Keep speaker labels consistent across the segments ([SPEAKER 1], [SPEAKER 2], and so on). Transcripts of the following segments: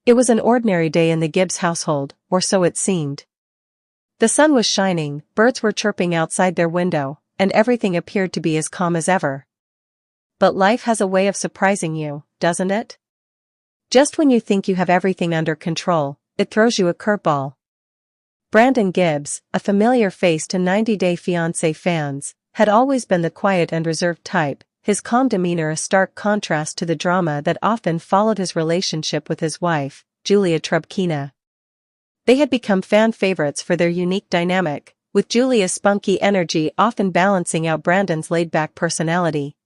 [SPEAKER 1] It was an ordinary day in the Gibbs household, or so it seemed. The sun was shining, birds were chirping outside their window, and everything appeared to be as calm as ever. But life has a way of surprising you, doesn't it? Just when you think you have everything under control, it throws you a curveball. Brandon Gibbs, a familiar face to 90 Day Fiancé fans, had always been the quiet and reserved type, his calm demeanor a stark contrast to the drama that often followed his relationship with his wife, Julia Trubkina. They had become fan favorites for their unique dynamic, with Julia's spunky energy often balancing out Brandon's laid-back personality.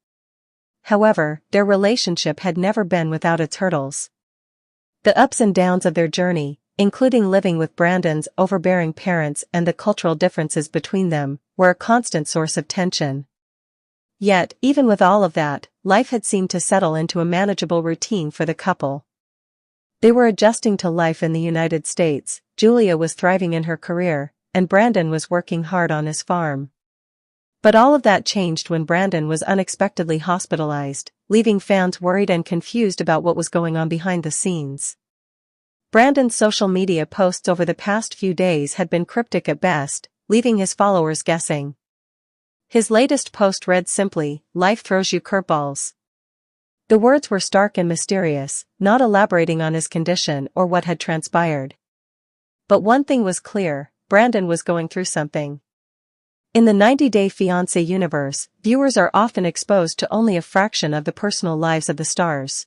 [SPEAKER 1] However, their relationship had never been without its hurdles. The ups and downs of their journey, including living with Brandon's overbearing parents and the cultural differences between them, were a constant source of tension. Yet, even with all of that, life had seemed to settle into a manageable routine for the couple. They were adjusting to life in the United States, Julia was thriving in her career, and Brandon was working hard on his farm. But all of that changed when Brandon was unexpectedly hospitalized, leaving fans worried and confused about what was going on behind the scenes. Brandon's social media posts over the past few days had been cryptic at best, leaving his followers guessing. His latest post read simply, "Life throws you curveballs." The words were stark and mysterious, not elaborating on his condition or what had transpired. But one thing was clear, Brandon was going through something. In the 90 Day Fiancé universe, viewers are often exposed to only a fraction of the personal lives of the stars.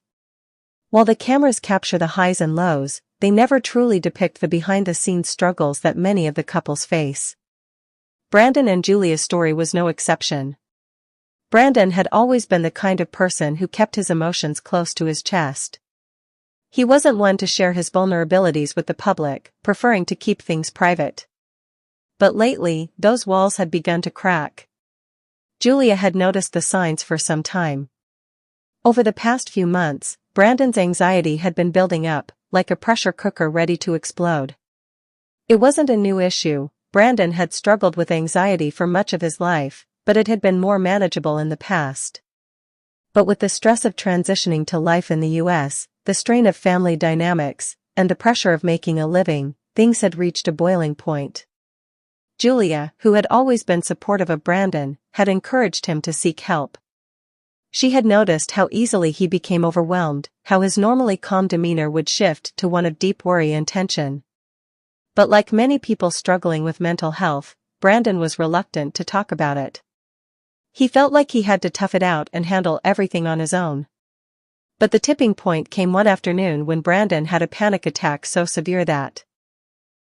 [SPEAKER 1] While the cameras capture the highs and lows, they never truly depict the behind-the-scenes struggles that many of the couples face. Brandon and Julia's story was no exception. Brandon had always been the kind of person who kept his emotions close to his chest. He wasn't one to share his vulnerabilities with the public, preferring to keep things private. But lately, those walls had begun to crack. Julia had noticed the signs for some time. Over the past few months, Brandon's anxiety had been building up, like a pressure cooker ready to explode. It wasn't a new issue. Brandon had struggled with anxiety for much of his life, but it had been more manageable in the past. But with the stress of transitioning to life in the US, the strain of family dynamics, and the pressure of making a living, things had reached a boiling point. Julia, who had always been supportive of Brandon, had encouraged him to seek help. She had noticed how easily he became overwhelmed, how his normally calm demeanor would shift to one of deep worry and tension. But like many people struggling with mental health, Brandon was reluctant to talk about it. He felt like he had to tough it out and handle everything on his own. But the tipping point came one afternoon when Brandon had a panic attack so severe that